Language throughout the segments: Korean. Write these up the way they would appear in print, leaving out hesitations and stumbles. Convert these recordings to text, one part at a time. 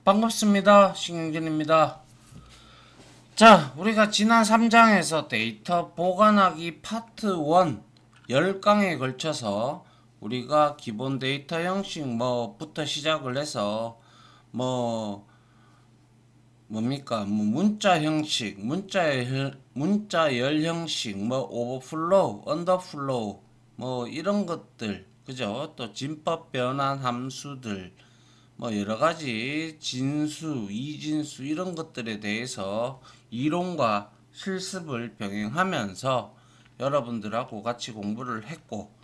반갑습니다. 신경진입니다. 자, 우리가 지난 3장에서 데이터 보관하기 파트 1 10강에 걸쳐서 우리가 기본 데이터 형식 부터 시작을 해서 문자 형식, 문자열 형식, 오버플로우, 언더플로우, 이런 것들, 그죠? 또 진법 변환 함수들, 여러가지 진수, 이진수 이런 것들에 대해서 이론과 실습을 병행하면서 여러분들하고 같이 공부를 했고,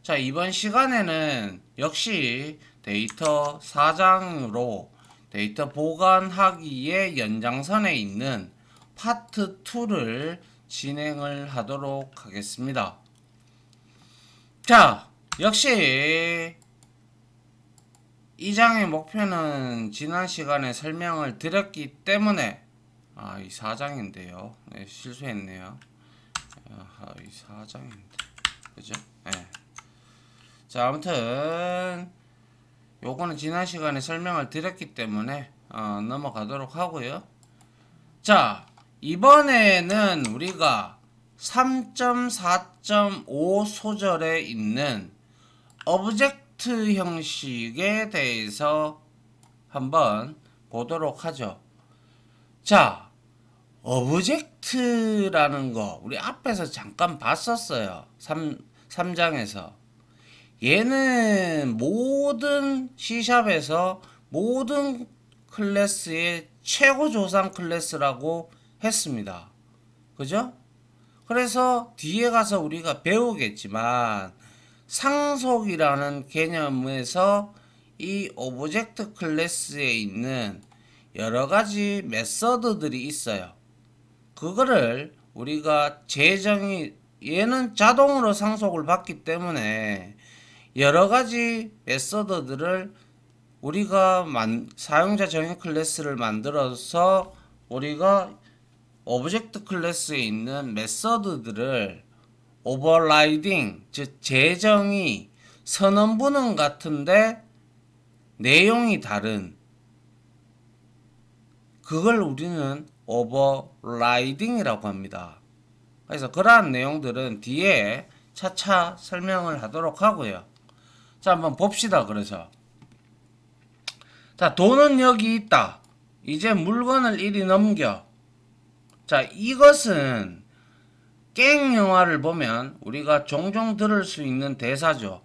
자, 이번 시간에는 역시 데이터 4장으로 데이터 보관하기의 연장선에 있는 파트 2를 진행을 하도록 하겠습니다. 자, 역시 이 장의 목표는 지난 시간에 설명을 드렸기 때문에 이 4장인데요. 네, 실수했네요. 이 4장인데 그죠? 네. 자, 아무튼 요거는 지난 시간에 설명을 드렸기 때문에 넘어가도록 하고요. 자, 이번에는 우리가 3.4.5 소절에 있는 오브젝트 형식에 대해서 한번 보도록 하죠. 자, 오브젝트라는 거 우리 앞에서 잠깐 봤었어요. 3장에서. 얘는 모든 C샵에서 모든 클래스의 최고 조상 클래스라고 했습니다. 그죠? 그래서 뒤에 가서 우리가 배우겠지만 상속이라는 개념에서 이 오브젝트 클래스에 있는 여러가지 메서드들이 있어요. 그거를 우리가 얘는 자동으로 상속을 받기 때문에 여러가지 메서드들을 우리가 사용자 정의 클래스를 만들어서 우리가 오브젝트 클래스에 있는 메서드들을 오버라이딩, 즉 재정의, 선언분은 같은데 내용이 다른 그걸 우리는 오버라이딩이라고 합니다. 그래서 그러한 내용들은 뒤에 차차 설명을 하도록 하고요. 자, 한번 봅시다. 그래서 자, 돈은 여기 있다. 이제 물건을 이리 넘겨. 자, 이것은 깽 영화를 보면 우리가 종종 들을 수 있는 대사죠.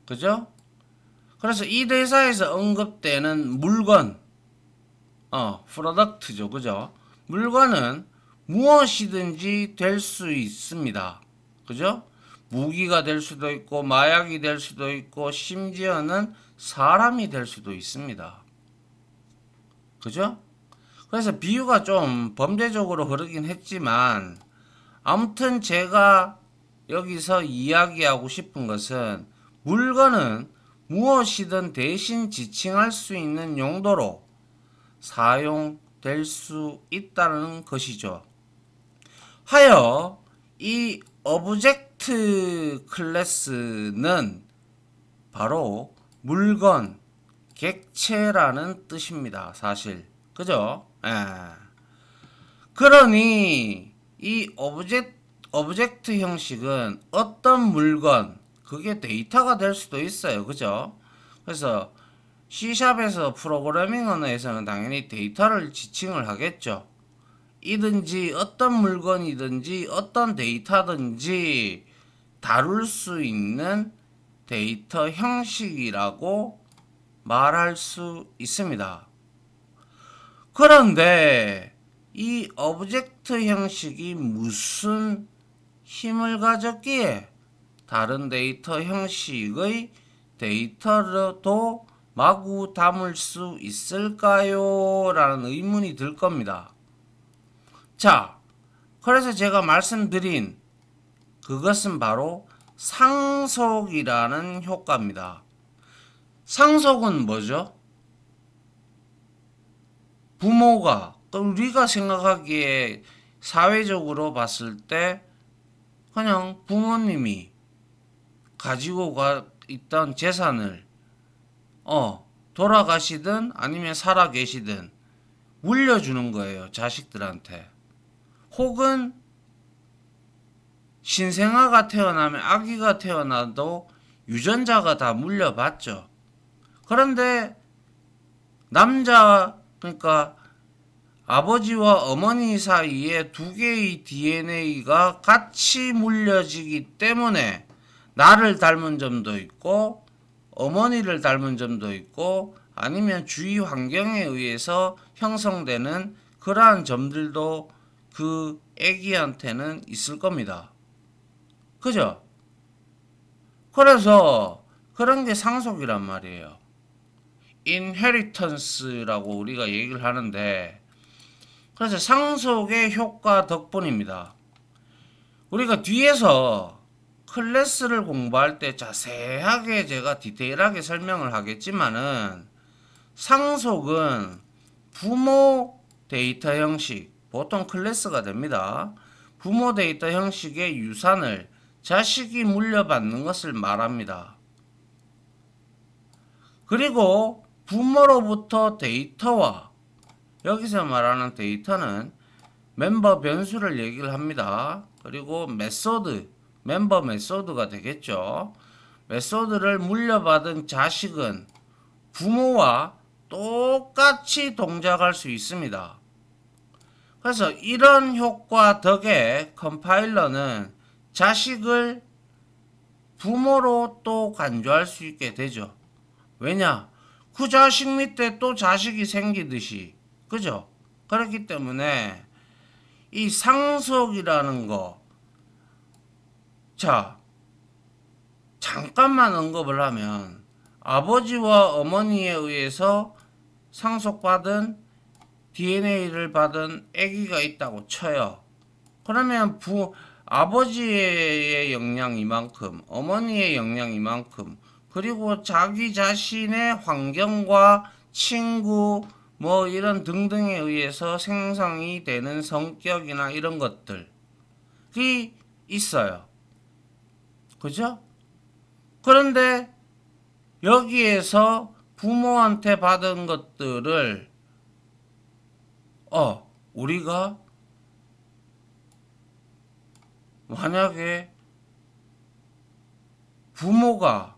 그죠? 그래서 이 대사에서 언급되는 물건, 프로덕트죠. 그죠? 물건은 무엇이든지 될 수 있습니다. 그죠? 무기가 될 수도 있고, 마약이 될 수도 있고, 심지어는 사람이 될 수도 있습니다. 그죠? 그래서 비유가 좀 범죄적으로 흐르긴 했지만, 아무튼 제가 여기서 이야기하고 싶은 것은 물건은 무엇이든 대신 지칭할 수 있는 용도로 사용될 수 있다는 것이죠. 하여 이 오브젝트 클래스는 바로 물건, 객체라는 뜻입니다. 사실. 그죠? 그러니 이 오브젝트 형식은 어떤 물건, 그게 데이터가 될 수도 있어요. 그죠? 그래서 C샵에서 프로그래밍 언어에서는 당연히 데이터를 지칭을 하겠죠. 이든지 어떤 물건이든지 어떤 데이터든지 다룰 수 있는 데이터 형식이라고 말할 수 있습니다. 그런데 이 오브젝트 형식이 무슨 힘을 가졌기에 다른 데이터 형식의 데이터로도 마구 담을 수 있을까요? 라는 의문이 들 겁니다. 자, 그래서 제가 말씀드린 그것은 바로 상속이라는 효과입니다. 상속은 뭐죠? 부모가, 우리가 생각하기에 사회적으로 봤을 때 그냥 부모님이 가지고 있던 재산을 돌아가시든 아니면 살아 계시든 물려주는 거예요. 자식들한테. 혹은 신생아가 태어나면 아기가 태어나도 유전자가 다 물려받죠. 그런데 남자 그러니까 아버지와 어머니 사이에 두 개의 DNA가 같이 물려지기 때문에 나를 닮은 점도 있고 어머니를 닮은 점도 있고 아니면 주위 환경에 의해서 형성되는 그러한 점들도 그 애기한테는 있을 겁니다. 그죠? 그래서 그런 게 상속이란 말이에요. inheritance라고 우리가 얘기를 하는데 그래서 상속의 효과 덕분입니다. 우리가 뒤에서 클래스를 공부할 때 자세하게 제가 디테일하게 설명을 하겠지만은 상속은 부모 데이터 형식, 보통 클래스가 됩니다. 부모 데이터 형식의 유산을 자식이 물려받는 것을 말합니다. 그리고 부모로부터 데이터와 여기서 말하는 데이터는 멤버 변수를 얘기를 합니다. 그리고 메소드, 멤버 메소드가 되겠죠. 메소드를 물려받은 자식은 부모와 똑같이 동작할 수 있습니다. 그래서 이런 효과 덕에 컴파일러는 자식을 부모로 또 간주할 수 있게 되죠. 왜냐? 그 자식 밑에 또 자식이 생기듯이. 그죠? 그렇기 때문에 이 상속이라는 거, 자, 잠깐만 언급을 하면 아버지와 어머니에 의해서 상속받은 DNA를 받은 아기가 있다고 쳐요. 그러면 아버지의 영양 이만큼, 어머니의 영양 이만큼, 그리고 자기 자신의 환경과 친구, 뭐 이런 등등에 의해서 생성이 되는 성격이나 이런 것들이 있어요. 그죠? 그런데 여기에서 부모한테 받은 것들을 우리가 만약에 부모가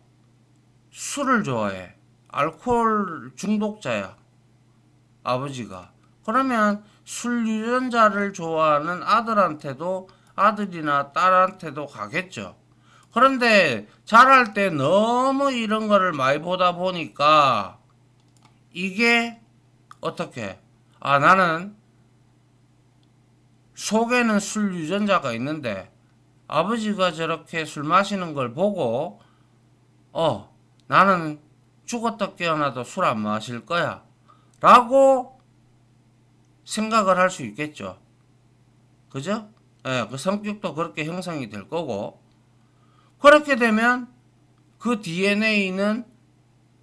술을 좋아해. 알코올 중독자야. 아버지가. 그러면 술 유전자를 좋아하는 아들한테도 아들이나 딸한테도 가겠죠. 그런데 자랄 때 너무 이런 거를 많이 보다 보니까 이게 어떻게? 나는 속에는 술 유전자가 있는데 아버지가 저렇게 술 마시는 걸 보고 나는 죽었다 깨어나도 술 안 마실 거야 라고 생각을 할 수 있겠죠. 그죠? 그 성격도 그렇게 형성이 될 거고 그렇게 되면 그 DNA는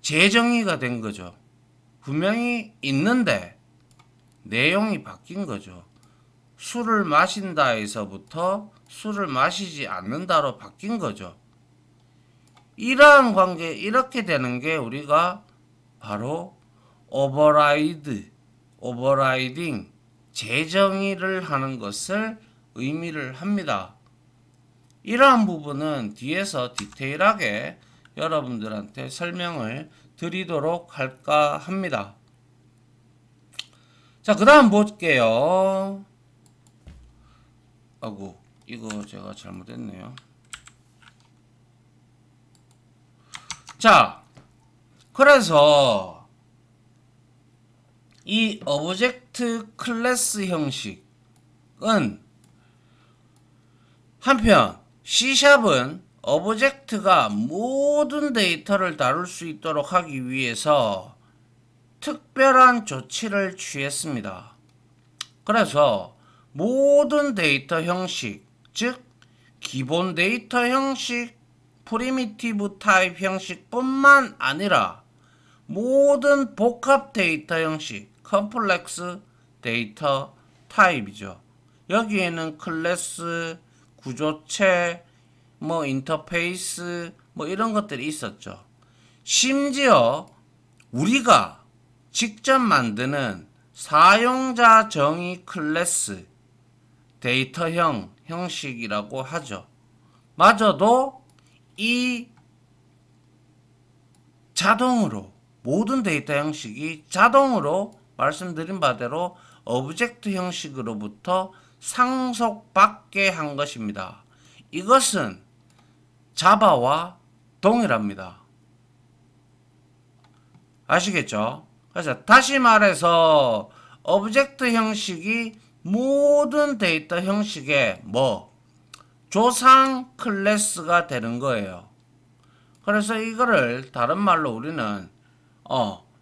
재정의가 된 거죠. 분명히 있는데 내용이 바뀐 거죠. 술을 마신다에서부터 술을 마시지 않는다로 바뀐 거죠. 이러한 관계, 이렇게 되는 게 우리가 바로 오버라이딩, 재정의를 하는 것을 의미를 합니다. 이러한 부분은 뒤에서 디테일하게 여러분들한테 설명을 드리도록 할까 합니다. 자, 그 다음 볼게요. 이거 제가 잘못했네요. 자, 그래서 이 오브젝트 클래스 형식은 한편 C샵은 오브젝트가 모든 데이터를 다룰 수 있도록 하기 위해서 특별한 조치를 취했습니다. 그래서 모든 데이터 형식, 즉 기본 데이터 형식, 프리미티브 타입 형식뿐만 아니라 모든 복합 데이터 형식, 컴플렉스 데이터 타입이죠. 여기에는 클래스, 구조체, 인터페이스, 이런 것들이 있었죠. 심지어 우리가 직접 만드는 사용자 정의 클래스 데이터형 형식이라고 하죠. 마저도 이 자동으로 모든 데이터 형식이 자동으로 말씀드린 바대로 오브젝트 형식으로부터 상속받게 한 것입니다. 이것은 자바와 동일합니다. 아시겠죠? 그래서 다시 말해서 오브젝트 형식이 모든 데이터 형식의 조상 클래스가 되는 거예요. 그래서 이거를 다른 말로 우리는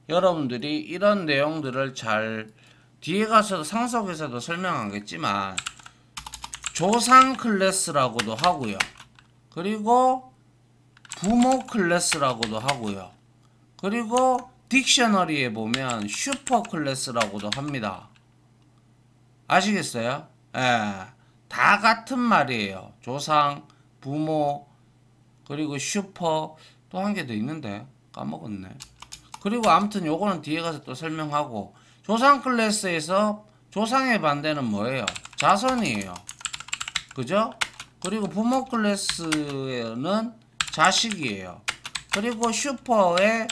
여러분들이 이런 내용들을 잘 뒤에 가서 상속에서도 설명하겠지만 조상 클래스라고도 하고요. 그리고 부모 클래스라고도 하고요. 그리고 딕셔너리에 보면 슈퍼 클래스라고도 합니다. 아시겠어요? 예, 다 같은 말이에요. 조상, 부모, 그리고 슈퍼, 또 한 개 더 있는데 까먹었네. 그리고 아무튼 요거는 뒤에 가서 또 설명하고, 조상 클래스에서 조상의 반대는 뭐예요? 자손이에요. 그죠? 그리고 부모 클래스는 자식이에요. 그리고 슈퍼의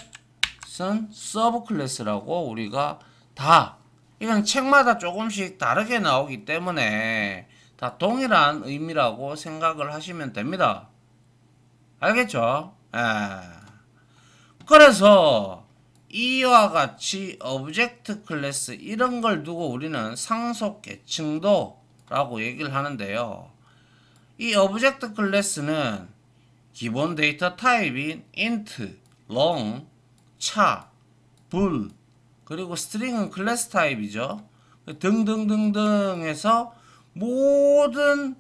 서브 클래스라고 우리가 다, 이건 책마다 조금씩 다르게 나오기 때문에 다 동일한 의미라고 생각을 하시면 됩니다. 알겠죠? 그래서 이와 같이 오브젝트 클래스 이런 걸 두고 우리는 상속 계층도라고 얘기를 하는데요. 이 오브젝트 클래스는 기본 데이터 타입인 int, long, 차, 불, 그리고 스트링은 클래스 타입이죠. 등등등등 해서 모든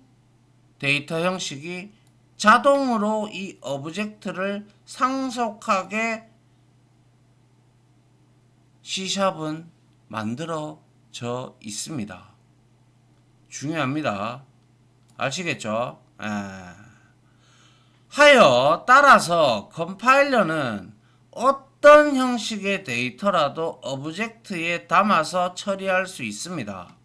데이터 형식이 자동으로 이 오브젝트를 상속하게 C샵은 만들어져 있습니다. 중요합니다. 아시겠죠? 하여 따라서 컴파일러는 어떤 형식의 데이터라도 오브젝트에 담아서 처리할 수 있습니다.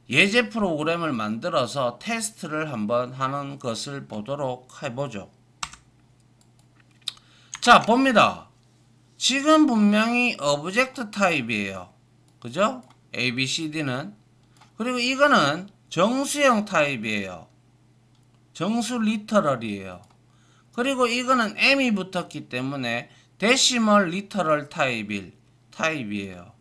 예제 프로그램을 만들어서 테스트를 한번 하는 것을 보도록 해보죠. 자, 봅니다. 지금 분명히 오브젝트 타입이에요. 그죠? ABCD는. 그리고 이거는 정수형 타입이에요. 정수 리터럴이에요. 그리고 이거는 M이 붙었기 때문에 데시멀 리터럴 타입이에요.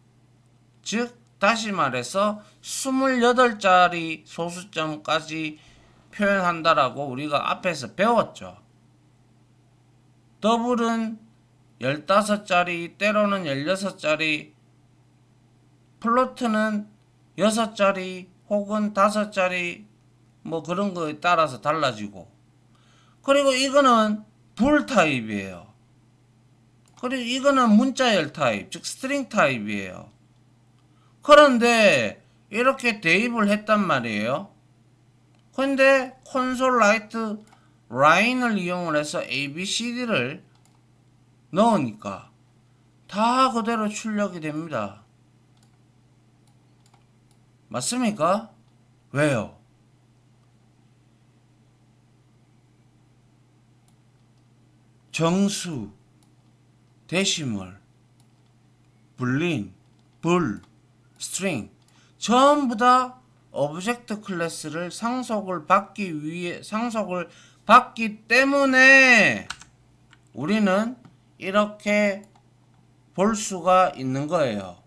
즉 다시 말해서 28자리 소수점까지 표현한다라고 우리가 앞에서 배웠죠. 더블은 15자리, 때로는 16자리, 플로트는 6자리 혹은 5자리 뭐 그런 거에 따라서 달라지고, 그리고 이거는 불 타입이에요. 그리고 이거는 문자열 타입, 즉 스트링 타입이에요. 그런데 이렇게 대입을 했단 말이에요. 근데 콘솔 라이트 라인을 이용을 해서 ABCD를 넣으니까 다 그대로 출력이 됩니다. 맞습니까? 왜요? 정수, 데시멀, 불린, 불, 스트링 전부 다 오브젝트 클래스를 상속을 받기 때문에 우리는 이렇게 볼 수가 있는 거예요.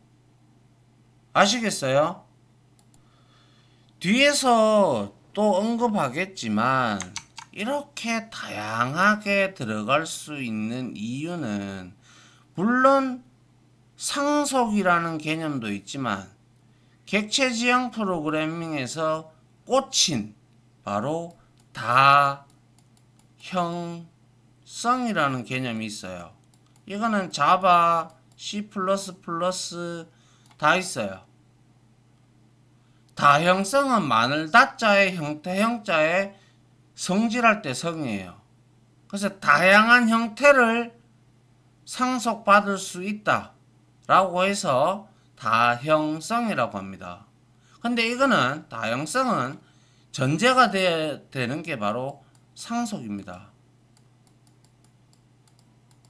아시겠어요? 뒤에서 또 언급하겠지만 이렇게 다양하게 들어갈 수 있는 이유는 물론 상속이라는 개념도 있지만 객체 지향 프로그래밍에서 꽂힌 바로 다형성이라는 개념이 있어요. 이거는 자바, C++ 다 있어요. 다형성은 마늘 다자의 형태 형자의 성질할 때 성이에요. 그래서 다양한 형태를 상속받을 수 있다 라고 해서 다형성이라고 합니다. 근데 이거는 다형성은 전제가 되는 게 바로 상속입니다.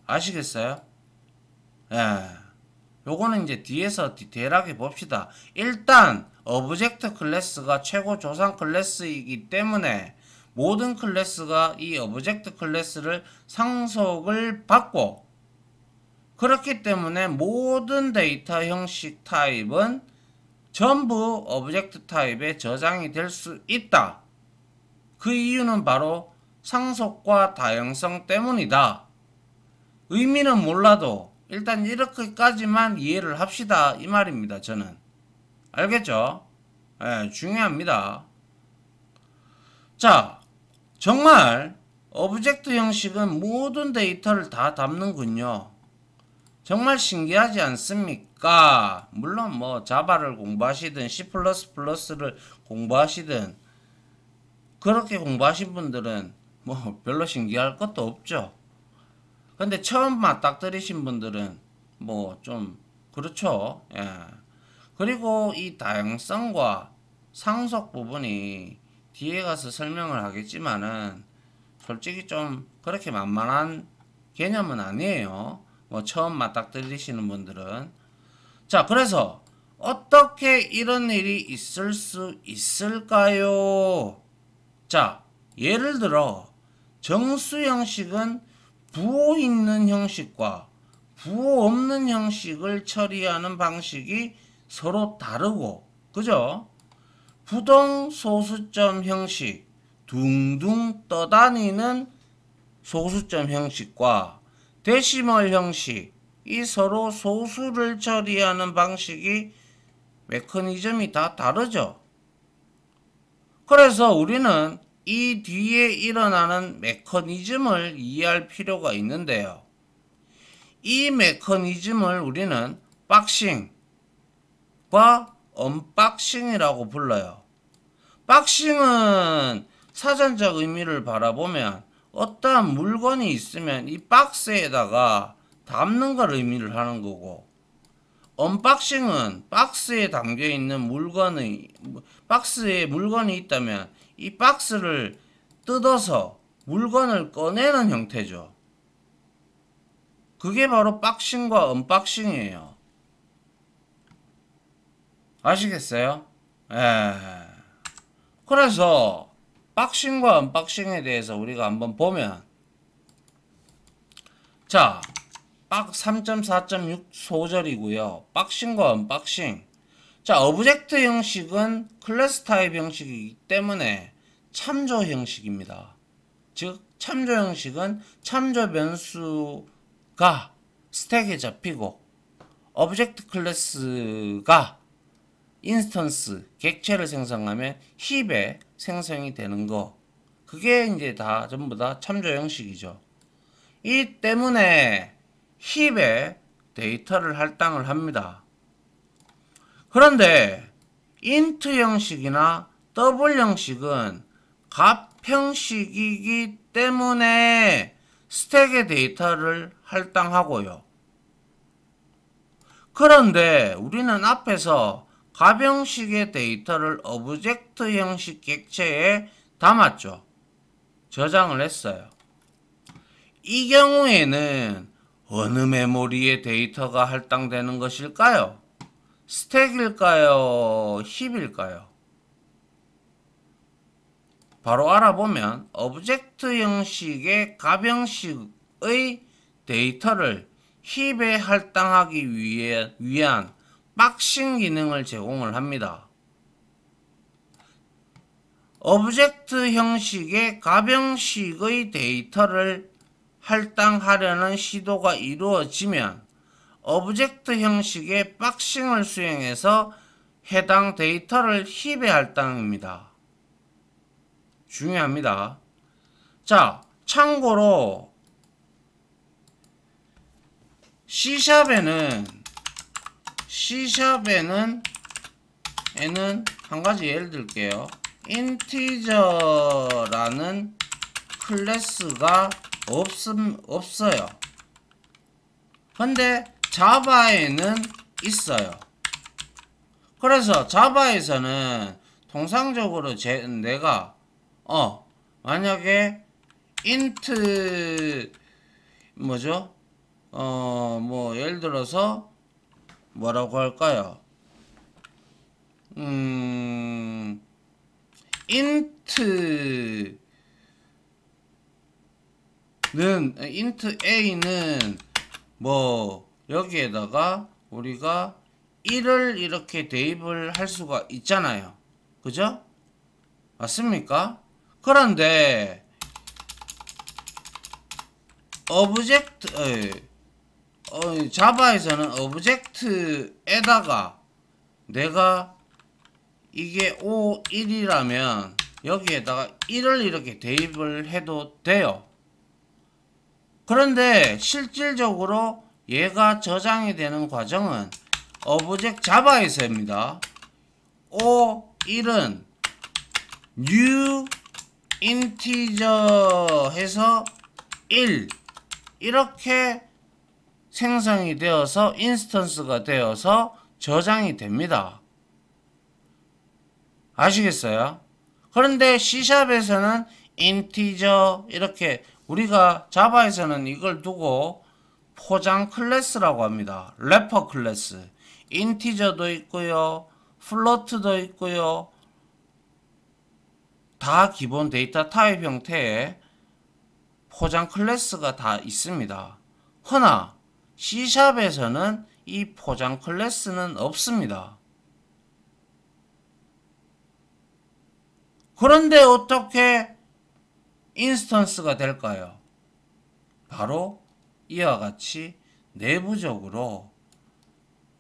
아시겠어요? 예. 요거는 이제 뒤에서 디테일하게 봅시다. 일단 오브젝트 클래스가 최고 조상 클래스이기 때문에 모든 클래스가 이 오브젝트 클래스를 상속을 받고, 그렇기 때문에 모든 데이터 형식 타입은 전부 오브젝트 타입에 저장이 될 수 있다. 그 이유는 바로 상속과 다형성 때문이다. 의미는 몰라도 일단 이렇게까지만 이해를 합시다 이 말입니다. 저는 알겠죠? 예, 중요합니다. 자, 정말 오브젝트 형식은 모든 데이터를 다 담는군요. 정말 신기하지 않습니까? 물론 뭐 자바를 공부하시든 C++를 공부하시든 그렇게 공부하신 분들은 뭐 별로 신기할 것도 없죠. 근데 처음 맞닥뜨리신 분들은 뭐 좀 그렇죠. 예. 그리고 이 다양성과 상속 부분이 뒤에 가서 설명을 하겠지만은 솔직히 좀 그렇게 만만한 개념은 아니에요. 뭐 처음 맞닥뜨리시는 분들은. 자, 그래서 어떻게 이런 일이 있을 수 있을까요? 자, 예를 들어 정수 형식은 부호 있는 형식과 부호 없는 형식을 처리하는 방식이 서로 다르고, 그죠? 부동 소수점 형식, 둥둥 떠다니는 소수점 형식과 데시멀 형식, 이 서로 소수를 처리하는 방식이 메커니즘이 다 다르죠. 그래서 우리는 이 뒤에 일어나는 메커니즘을 이해할 필요가 있는데요. 이 메커니즘을 우리는 박싱과 언박싱이라고 불러요. 박싱은 사전적 의미를 바라보면 어떠한 물건이 있으면 이 박스에다가 담는 걸 의미를 하는 거고, 언박싱은 박스에 담겨 있는 박스에 물건이 있다면 이 박스를 뜯어서 물건을 꺼내는 형태죠. 그게 바로 박싱과 언박싱이에요. 아시겠어요? 예. 그래서 박싱과 언박싱에 대해서 우리가 한번 보면, 자, 3.4.6 소절이고요. 박싱과 언박싱. 자, 오브젝트 형식은 클래스 타입 형식이기 때문에 참조 형식입니다. 즉, 참조 형식은 참조 변수가 스택에 잡히고 오브젝트 클래스가 인스턴스, 객체를 생성하면 힙에 생성이 되는 거. 그게 이제 다 전부 다 참조 형식이죠. 이 때문에 힙에 데이터를 할당을 합니다. 그런데 int 형식이나 더블 형식은 값 형식이기 때문에 스택에 데이터를 할당하고요. 그런데 우리는 앞에서 값 형식의 데이터를 오브젝트 형식 객체에 담았죠. 저장을 했어요. 이 경우에는 어느 메모리에 데이터가 할당되는 것일까요? 스택일까요? 힙일까요? 바로 알아보면 오브젝트 형식의 값 형식의 데이터를 힙에 할당하기 위한 박싱 기능을 제공을 합니다. 오브젝트 형식의 값 형식의 데이터를 할당하려는 시도가 이루어지면 오브젝트 형식의 박싱을 수행해서 해당 데이터를 힙에 할당합니다. 중요합니다. 자, 참고로 C샵에는 한 가지 예를 들게요. 인티저라는 클래스가 없어요. 근데 자바에는 있어요. 그래서 자바에서는 통상적으로 내가 만약에 int 뭐죠? 뭐 예를 들어서 뭐라고 할까요? int a는 뭐 여기에다가 우리가 1을 이렇게 대입을 할 수가 있잖아요. 그죠? 맞습니까? 그런데 자바에서는 오브젝트에다가 내가 이게 O1이라면 여기에다가 1을 이렇게 대입을 해도 돼요. 그런데 실질적으로 얘가 저장이 되는 과정은 자바에서입니다. O1은 new integer 해서 1 이렇게 생성이 되어서 인스턴스가 되어서 저장이 됩니다. 아시겠어요? 그런데 C샵에서는 integer 이렇게 우리가 자바에서는 이걸 두고 포장 클래스라고 합니다. 래퍼 클래스. 인티저도 있고요. 플로트도 있고요. 다 기본 데이터 타입 형태의 포장 클래스가 다 있습니다. 허나 C샵에서는 이 포장 클래스는 없습니다. 그런데 어떻게 인스턴스가 될까요? 바로 이와 같이 내부적으로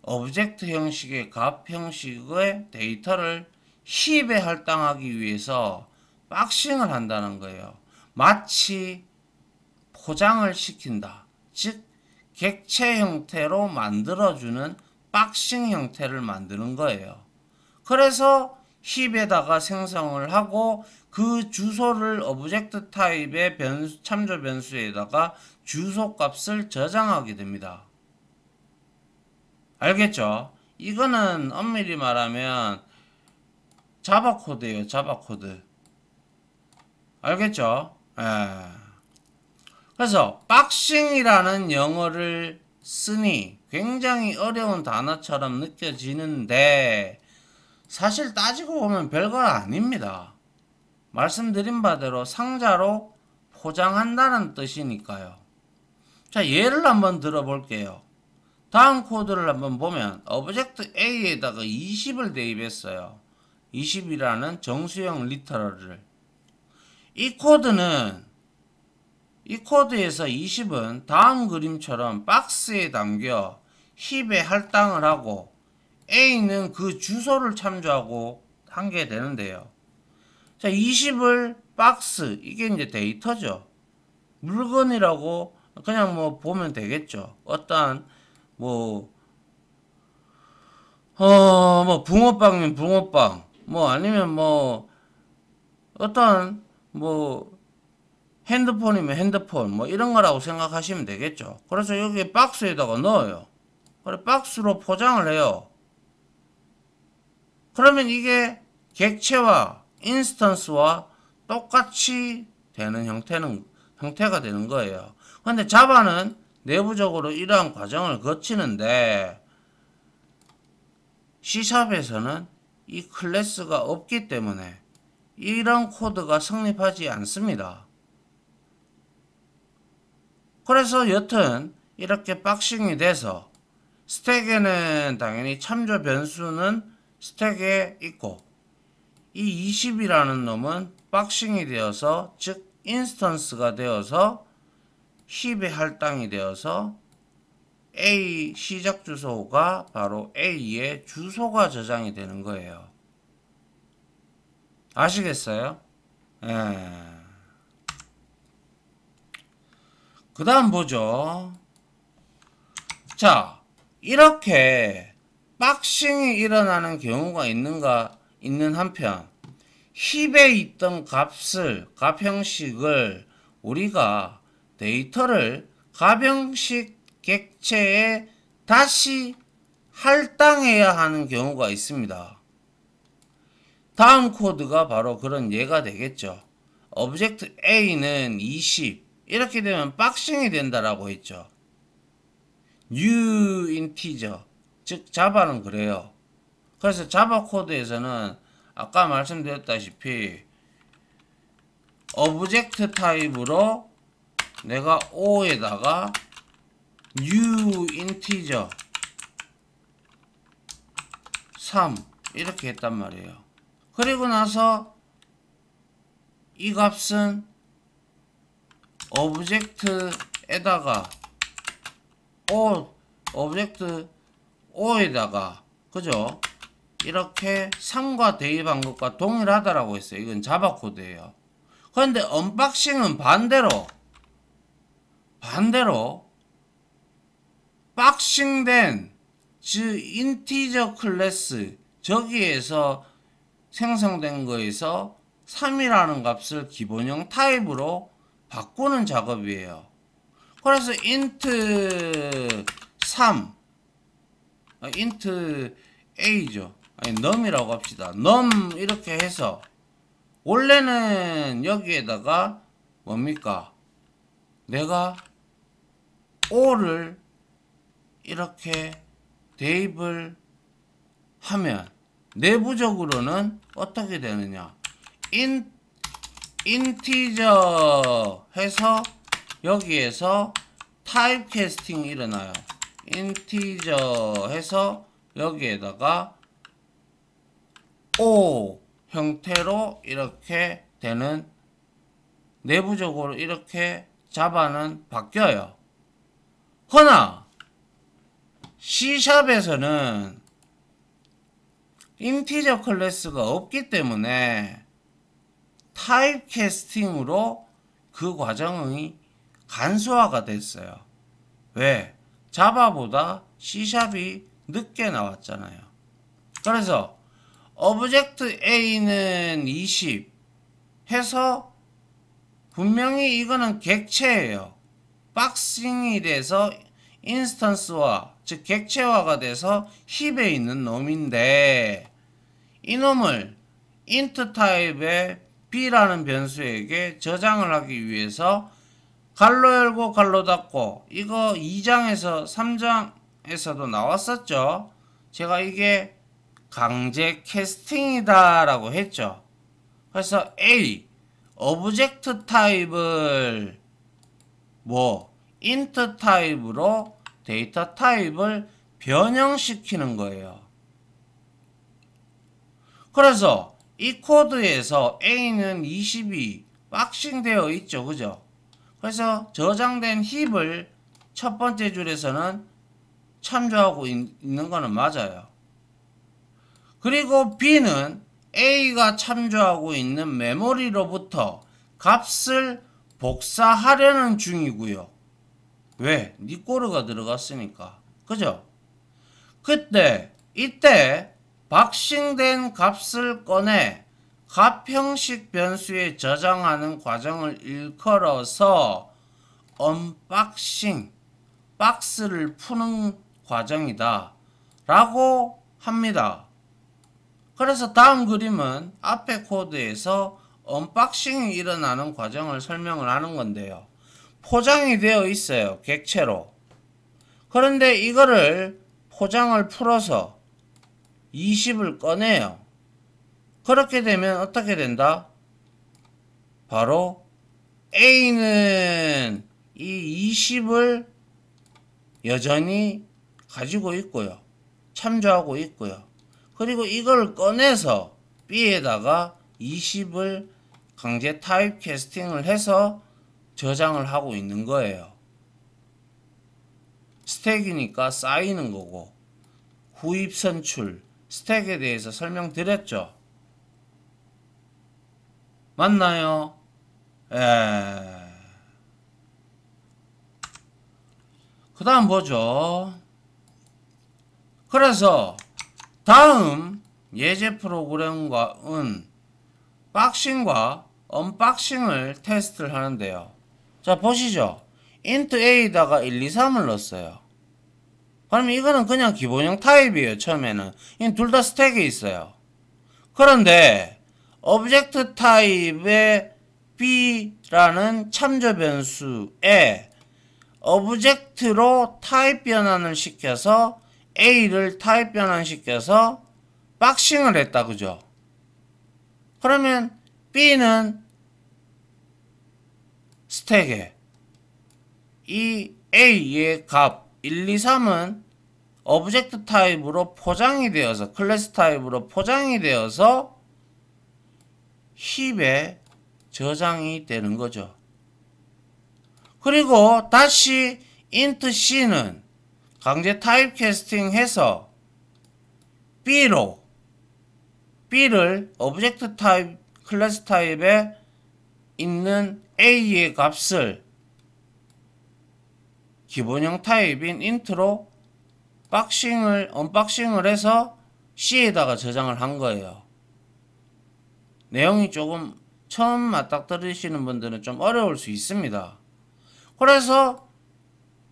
오브젝트 형식의 값 형식의 데이터를 힙에 할당하기 위해서 박싱을 한다는 거예요. 마치 포장을 시킨다. 즉 객체 형태로 만들어주는 박싱 형태를 만드는 거예요. 그래서 힙에다가 생성을 하고 그 주소를 오브젝트 타입의 참조 변수에다가 주소 값을 저장하게 됩니다. 알겠죠? 이거는 엄밀히 말하면 자바 코드예요. 자바 코드. 알겠죠? 그래서 박싱이라는 영어를 쓰니 굉장히 어려운 단어처럼 느껴지는데 사실 따지고 보면 별거 아닙니다. 말씀드린 바대로 상자로 포장한다는 뜻이니까요. 자, 예를 한번 들어볼게요. 다음 코드를 한번 보면 오브젝트 A에다가 20을 대입했어요. 20이라는 정수형 리터럴을. 이 코드에서 20은 다음 그림처럼 박스에 담겨 힙에 할당을 하고 A는 그 주소를 참조하고 한 게 되는데요. 자, 20을 박스, 이게 이제 데이터죠. 물건이라고 그냥 뭐 보면 되겠죠. 어떠한 붕어빵이면 붕어빵, 아니면 어떤 핸드폰이면 핸드폰, 이런 거라고 생각하시면 되겠죠. 그래서 여기 박스에다가 넣어요. 그래, 박스로 포장을 해요. 그러면 이게 객체와 인스턴스와 똑같이 되는 형태가 되는 거예요. 근데 자바는 내부적으로 이러한 과정을 거치는데 C샵에서는 이 클래스가 없기 때문에 이런 코드가 성립하지 않습니다. 그래서 여튼 이렇게 박싱이 돼서 스택에는 당연히 참조 변수는 스택에 있고 이 20이라는 놈은 박싱이 되어서 즉 인스턴스가 되어서 힙에 할당이 되어서 A 시작 주소가 바로 A의 주소가 저장이 되는 거예요. 아시겠어요? 그 다음 보죠. 자, 이렇게 박싱이 일어나는 경우가 있는 한편 힙에 있던 값 형식을 우리가 데이터를 값 형식 객체에 다시 할당해야 하는 경우가 있습니다. 다음 코드가 바로 그런 예가 되겠죠. 오브젝트 A는 20 이렇게 되면 박싱이 된다라고 했죠. new integer 즉 자바는 그래요. 그래서 자바 코드에서는 아까 말씀드렸다시피 오브젝트 타입으로 내가 5에다가 new integer 3 이렇게 했단 말이에요. 그리고 나서 이 값은 오브젝트에다가 오브젝트 5에다가 그죠? 이렇게 3과 대입한 것과 동일하다라고 했어요. 이건 자바 코드예요. 그런데 언박싱은 반대로 박싱된 즉 인티저 클래스 저기에서 생성된 거에서 3이라는 값을 기본형 타입으로 바꾸는 작업이에요. 그래서 int 3 int a죠. 아니 num이라고 합시다. num 이렇게 해서 원래는 여기에다가 뭡니까? 내가 5를 이렇게 대입을 하면 내부적으로는 어떻게 되느냐? 인티저 해서 여기에서 타입 캐스팅이 일어나요. 인티저 해서 여기에다가 O 형태로 이렇게 되는 내부적으로 이렇게 자바는 바뀌어요. 허나 C샵에서는 인티저 클래스가 없기 때문에 타입 캐스팅으로 그 과정이 간소화가 됐어요. 왜? 자바보다 C샵이 늦게 나왔잖아요. 그래서 오브젝트 A는 20 해서 분명히 이거는 객체예요. 박싱이 돼서 인스턴스화 즉 객체화가 돼서 힙에 있는 놈인데 이 놈을 int 타입의 b라는 변수에게 저장을 하기 위해서 갈로 열고 갈로 닫고 이거 2장에서 3장에서도 나왔었죠. 제가 이게 강제 캐스팅이다 라고 했죠. 그래서 A 오브젝트 타입을 int 타입으로 데이터 타입을 변형시키는 거예요. 그래서 이 코드에서 A는 20이 박싱 되어 있죠. 그죠? 그래서 저장된 힙을 첫 번째 줄에서는 참조하고 있는 거는 맞아요. 그리고 B는 A가 참조하고 있는 메모리로부터 값을 복사하려는 중이고요. 왜? 니꼬르가 들어갔으니까. 그죠? 이때 박싱된 값을 꺼내 값 형식 변수에 저장하는 과정을 일컬어서 언박싱, 박스를 푸는 과정이다 라고 합니다. 그래서 다음 그림은 앞에 코드에서 언박싱이 일어나는 과정을 설명을 하는 건데요. 포장이 되어 있어요. 객체로. 그런데 이거를 포장을 풀어서 20을 꺼내요. 그렇게 되면 어떻게 된다? 바로 A는 이 20을 여전히 가지고 있고요. 참조하고 있고요. 그리고 이걸 꺼내서 B에다가 20을 강제 타입 캐스팅을 해서 저장을 하고 있는 거예요. 스택이니까 쌓이는 거고 후입 선출 스택에 대해서 설명드렸죠. 맞나요? 그 다음 보죠. 그래서 다음 예제 프로그램과는 박싱과 언박싱을 테스트를 하는데요. 자 보시죠. int a에다가 1, 2, 3을 넣었어요. 그러면 이거는 그냥 기본형 타입이에요. 처음에는 둘 다 스택에 있어요. 그런데 오브젝트 타입의 b라는 참조 변수에 오브젝트로 타입 변환을 시켜서 a를 타입 변환시켜서 박싱을 했다. 그죠? 그러면 b는 스택에 이 a의 값 1, 2, 3은 오브젝트 타입으로 포장이 되어서 클래스 타입으로 포장이 되어서 힙에 저장이 되는 거죠. 그리고 다시 int c는 강제 타입 캐스팅 해서 b를 오브젝트 타입 클래스 타입에 있는 a의 값을 기본형 타입인 int로 언박싱을 해서 C에다가 저장을 한 거예요. 내용이 조금 처음 맞닥뜨리시는 분들은 좀 어려울 수 있습니다. 그래서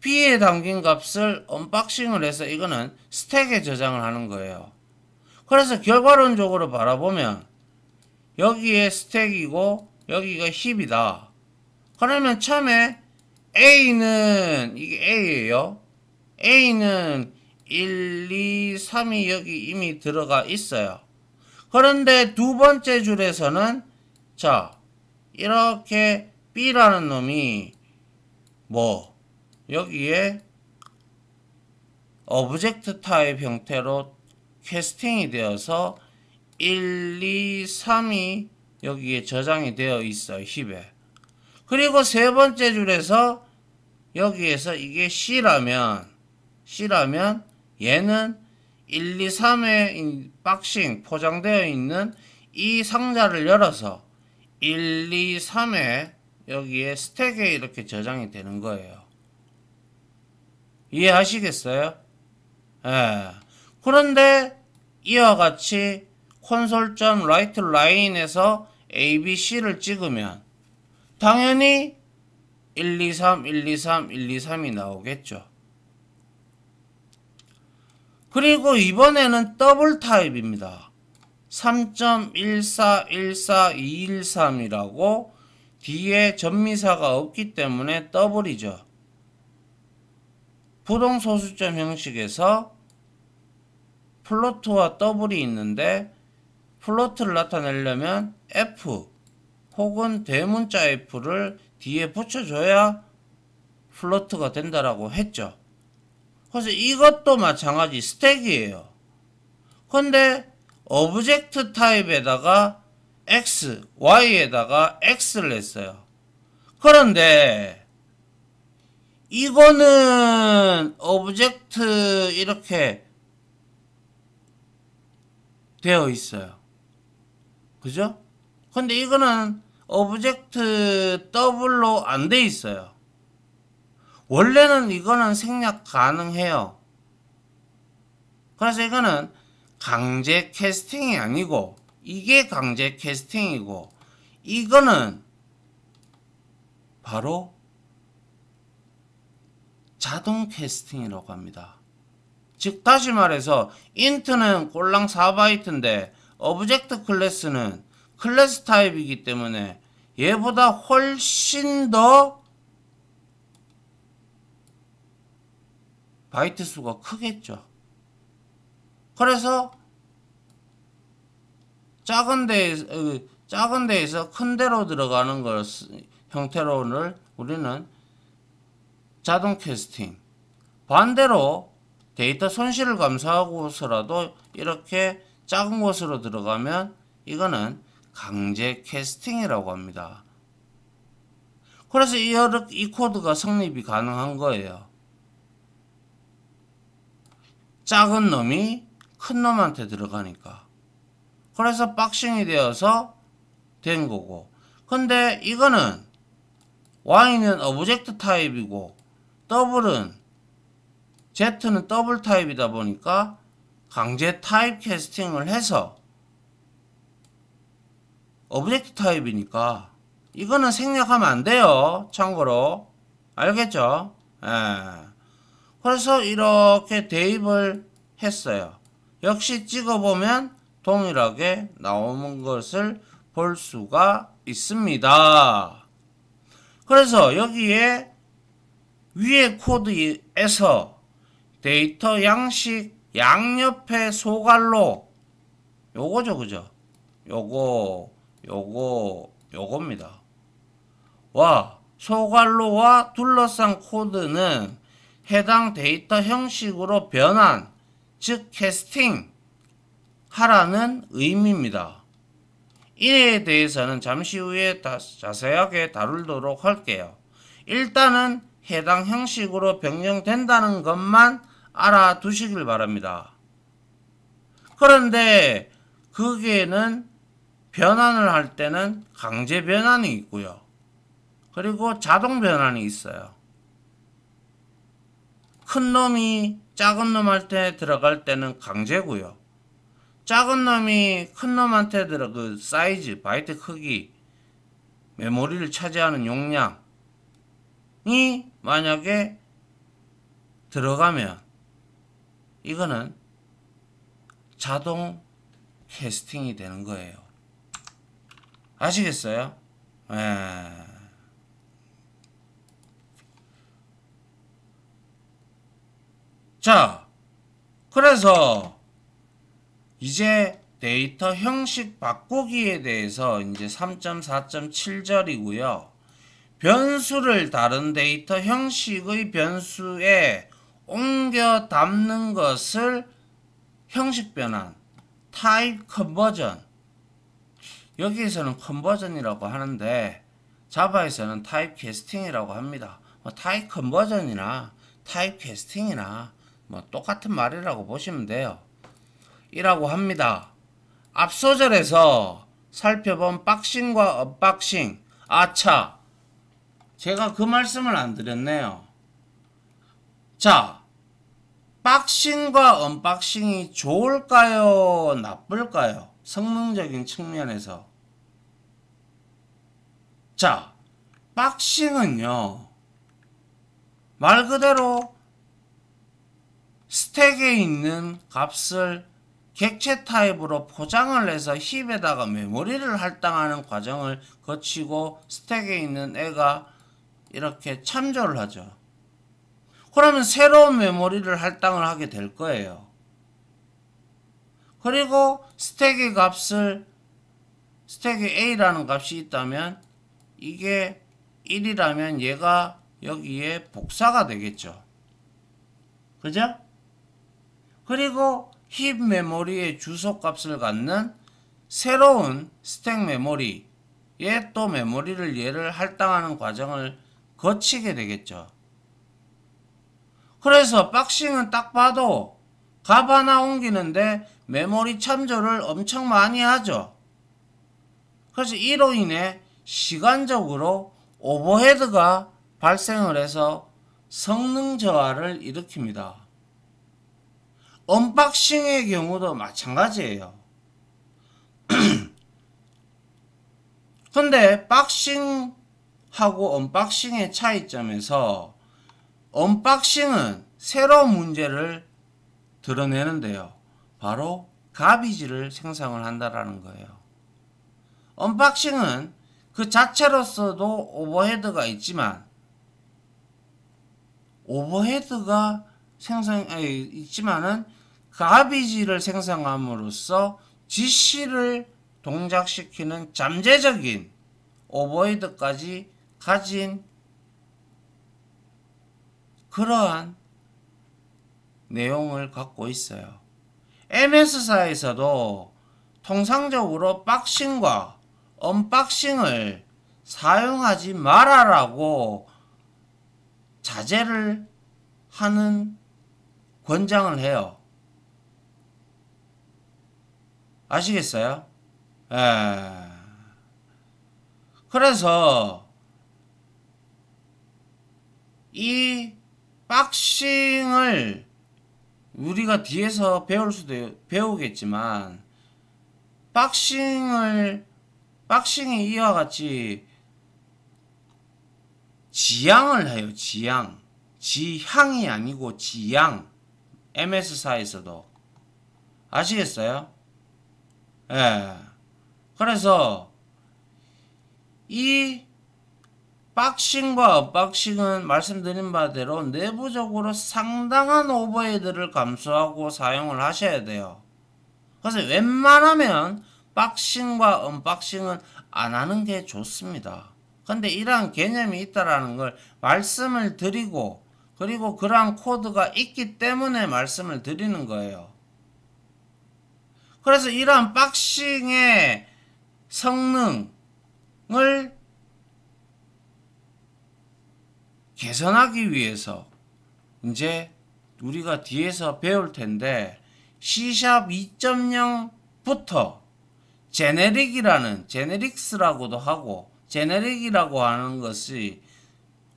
B에 담긴 값을 언박싱을 해서 이거는 스택에 저장을 하는 거예요. 그래서 결과론적으로 바라보면 여기에 스택이고 여기가 힙이다. 그러면 처음에 A는 이게 A예요. A는 1, 2, 3이 여기 이미 들어가 있어요. 그런데 두 번째 줄에서는 자 이렇게 B라는 놈이 여기에 오브젝트 타입 형태로 캐스팅이 되어서 1, 2, 3이 여기에 저장이 되어 있어요. 힙에. 그리고 세 번째 줄에서 여기에서 이게 C라면 얘는 1, 2, 3에 박싱 포장되어 있는 이 상자를 열어서 1, 2, 3에 여기에 스택에 이렇게 저장이 되는 거예요. 이해하시겠어요? 예. 그런데 이와 같이 console.writeLine에서 ABC를 찍으면 당연히 1, 2, 3, 1, 2, 3, 1, 2, 3이 나오겠죠. 그리고 이번에는 더블 타입입니다. 3.1414213이라고 뒤에 전미사가 없기 때문에 더블이죠. 부동소수점 형식에서 플로트와 더블이 있는데 플로트를 나타내려면 F 혹은 대문자 F를 뒤에 붙여줘야 플로트가 된다라고 했죠. 그래서 이것도 마찬가지 스택이에요. 근데 오브젝트 타입에다가 X, Y에다가 X를 했어요. 그런데 이거는 오브젝트 이렇게 되어 있어요. 그죠? 근데 이거는 오브젝트 더블로 안 돼 있어요. 원래는 이거는 생략 가능해요. 그래서 이거는 강제 캐스팅이 아니고 이게 강제 캐스팅이고 이거는 바로 자동 캐스팅이라고 합니다. 즉 다시 말해서 int는 꼴랑 4바이트인데 오브젝트 클래스는 클래스 타입이기 때문에 얘보다 훨씬 더 바이트 수가 크겠죠. 그래서 작은 데에서 큰 데로 들어가는 걸 형태로를 우리는 자동 캐스팅, 반대로 데이터 손실을 감수하고서라도 이렇게 작은 곳으로 들어가면 이거는 강제 캐스팅이라고 합니다. 그래서 이 코드가 성립이 가능한 거예요. 작은 놈이 큰 놈한테 들어가니까. 그래서 박싱이 되어서 된 거고. 근데 이거는 Y는 오브젝트 타입이고 Z는 더블 타입이다 보니까 강제 타입 캐스팅을 해서 오브젝트 타입이니까 이거는 생략하면 안 돼요. 참고로 알겠죠? 예. 그래서 이렇게 대입을 했어요. 역시 찍어보면 동일하게 나오는 것을 볼 수가 있습니다. 그래서 여기에 위에 코드에서 데이터 양식 양옆에 소갈로 요거죠, 그죠? 요겁니다. 와, 소갈로와 둘러싼 코드는 해당 데이터 형식으로 변환, 즉 캐스팅 하라는 의미입니다. 이에 대해서는 잠시 후에 자세하게 다루도록 할게요. 일단은 해당 형식으로 변경된다는 것만 알아두시길 바랍니다. 그런데 거기에는 변환을 할 때는 강제 변환이 있고요. 그리고 자동 변환이 있어요. 큰 놈이 작은 놈한테 들어갈 때는 강제고요. 작은 놈이 큰 놈한테 그 사이즈, 바이트 크기, 메모리를 차지하는 용량이 만약에 들어가면 이거는 자동 캐스팅이 되는 거예요. 아시겠어요? 자, 그래서 이제 데이터 형식 바꾸기에 대해서 이제 3.4.7절이고요. 변수를 다른 데이터 형식의 변수에 옮겨 담는 것을 형식 변환, 타입 컨버전. 여기에서는 컨버전이라고 하는데 자바에서는 타입 캐스팅이라고 합니다. 타입 컨버전이나 타입 캐스팅이나 똑같은 말이라고 보시면 돼요. 이라고 합니다. 앞소절에서 살펴본 박싱과 언박싱. 아차, 제가 그 말씀을 안 드렸네요. 자, 박싱과 언박싱이 좋을까요? 나쁠까요? 성능적인 측면에서. 자, 박싱은요, 말 그대로 스택에 있는 값을 객체 타입으로 포장을 해서 힙에다가 메모리를 할당하는 과정을 거치고 스택에 있는 애가 이렇게 참조를 하죠. 그러면 새로운 메모리를 할당을 하게 될 거예요. 그리고 스택의 값을, 스택에 A라는 값이 있다면 이게 1이라면 얘가 여기에 복사가 되겠죠. 그죠? 그리고 힙 메모리의 주소값을 갖는 새로운 스택 메모리에 또 메모리를 얘를 할당하는 과정을 거치게 되겠죠. 그래서 박싱은 딱 봐도 값 하나 옮기는데 메모리 참조를 엄청 많이 하죠. 그래서 이로 인해 시간적으로 오버헤드가 발생을 해서 성능 저하를 일으킵니다. 언박싱의 경우도 마찬가지예요. 근데 박싱하고 언박싱의 차이점에서 언박싱은 새로운 문제를 드러내는데요. 바로 가비지를 생성을 한다라는 거예요. 언박싱은 그 자체로서도 오버헤드가 있지만 있지만은 가비지를 생성함으로써 지시를 동작시키는 잠재적인 오버헤드까지 가진 그러한 내용을 갖고 있어요. MS사에서도 통상적으로 박싱과 언박싱을 사용하지 말아라고 자제를 하는 권장을 해요. 아시겠어요? 그래서 이 박싱을 우리가 뒤에서 배우겠지만 박싱이 이와 같이 지향을 해요. 지향. 지향이 아니고 지향. MS사에서도. 아시겠어요? 예. 그래서 이 박싱과 언박싱은 말씀드린 바대로 내부적으로 상당한 오버헤드를 감수하고 사용을 하셔야 돼요. 그래서 웬만하면 박싱과 언박싱은 안 하는 게 좋습니다. 근데 이러한 개념이 있다라는 걸 말씀을 드리고, 그리고 그러한 코드가 있기 때문에 말씀을 드리는 거예요. 그래서 이러한 박싱의 성능을 개선하기 위해서 이제 우리가 뒤에서 배울 텐데, C# 2.0부터 제네릭스라고도 하고, 제네릭이라고 하는 것이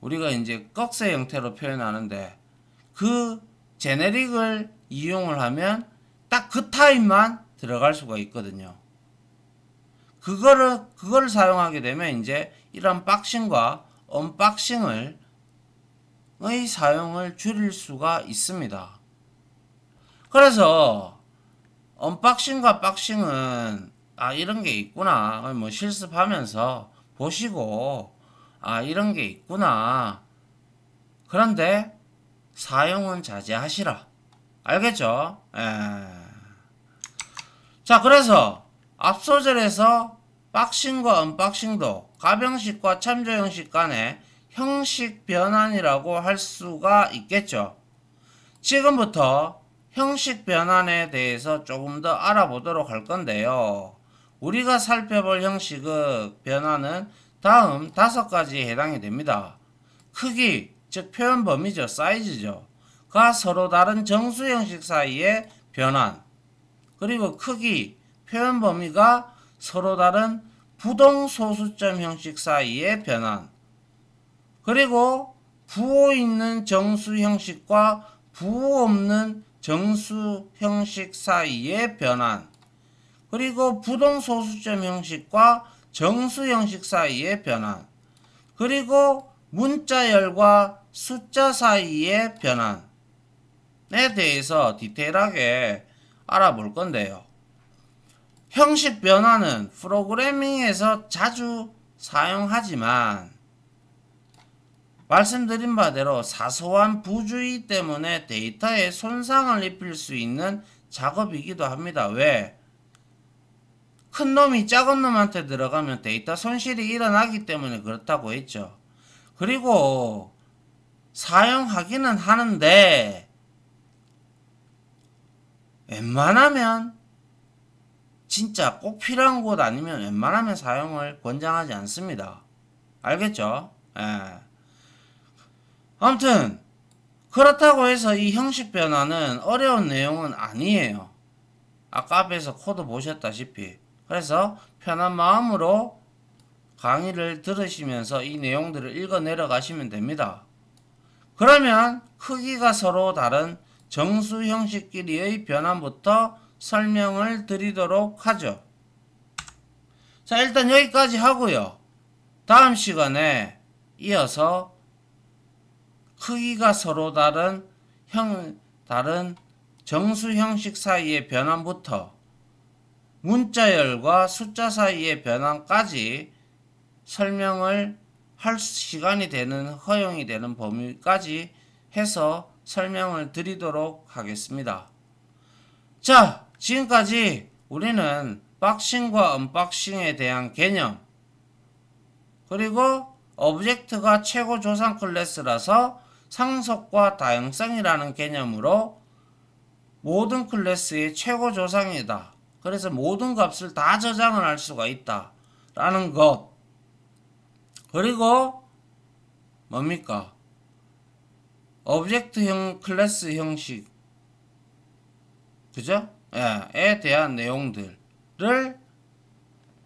우리가 이제 꺽쇠 형태로 표현하는데, 그 제네릭을 이용을 하면 딱 그 타입만 들어갈 수가 있거든요. 그거를 사용하게 되면 이제 이런 박싱과 언박싱의 사용을 줄일 수가 있습니다. 그래서 언박싱과 박싱은 이런 게 있구나, 뭐 실습하면서 보시고 이런 게 있구나, 그런데 사용은 자제하시라. 알겠죠? 자, 그래서 앞소절에서 박싱과 언박싱도 가병식과 참조형식 간의 형식 변환이라고 할 수가 있겠죠. 지금부터 형식 변환에 대해서 조금 더 알아보도록 할 건데요. 우리가 살펴볼 형식의 변환은 다음 5가지에 해당이 됩니다. 크기, 즉 표현 범위죠. 사이즈죠. 가 서로 다른 정수 형식 사이의 변환. 그리고 크기, 표현 범위가 서로 다른 부동 소수점 형식 사이의 변환. 그리고 부호 있는 정수 형식과 부호 없는 정수 형식 사이의 변환. 그리고 부동 소수점 형식과 정수 형식 사이의 변환. 그리고 문자열과 숫자 사이의 변환에 대해서 디테일하게 알아볼 건데요. 형식 변환은 프로그래밍에서 자주 사용하지만 말씀드린 바대로 사소한 부주의 때문에 데이터에 손상을 입힐 수 있는 작업이기도 합니다. 왜? 큰 놈이 작은 놈한테 들어가면 데이터 손실이 일어나기 때문에 그렇다고 했죠. 그리고 사용하기는 하는데 웬만하면 진짜 꼭 필요한 곳 아니면 웬만하면 사용을 권장하지 않습니다. 알겠죠? 아무튼 그렇다고 해서 이 형식 변화는 어려운 내용은 아니에요. 아까 앞에서 코드 보셨다시피. 그래서 편한 마음으로 강의를 들으시면서 이 내용들을 읽어 내려가시면 됩니다. 그러면 크기가 서로 다른 정수 형식끼리의 변환부터 설명을 드리도록 하죠. 자, 일단 여기까지 하고요. 다음 시간에 이어서 크기가 서로 다른 정수 형식 사이의 변환부터 문자열과 숫자 사이의 변환까지 설명을 할 시간이 되는, 허용이 되는 범위까지 해서 설명을 드리도록 하겠습니다. 자, 지금까지 우리는 박싱과 언박싱에 대한 개념, 그리고 오브젝트가 최고 조상 클래스라서 상속과 다양성이라는 개념으로 모든 클래스의 최고 조상이다. 그래서 모든 값을 다 저장을 할 수가 있다 라는 것. 그리고 뭡니까? 오브젝트형 클래스 형식, 그죠? 에 대한 내용들을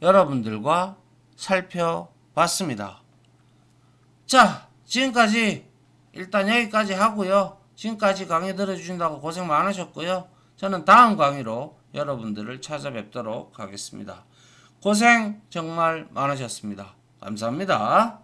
여러분들과 살펴봤습니다. 자, 지금까지 일단 여기까지 하고요. 지금까지 강의 들어주신다고 고생 많으셨고요. 저는 다음 강의로 여러분들을 찾아뵙도록 하겠습니다. 고생 정말 많으셨습니다. 감사합니다.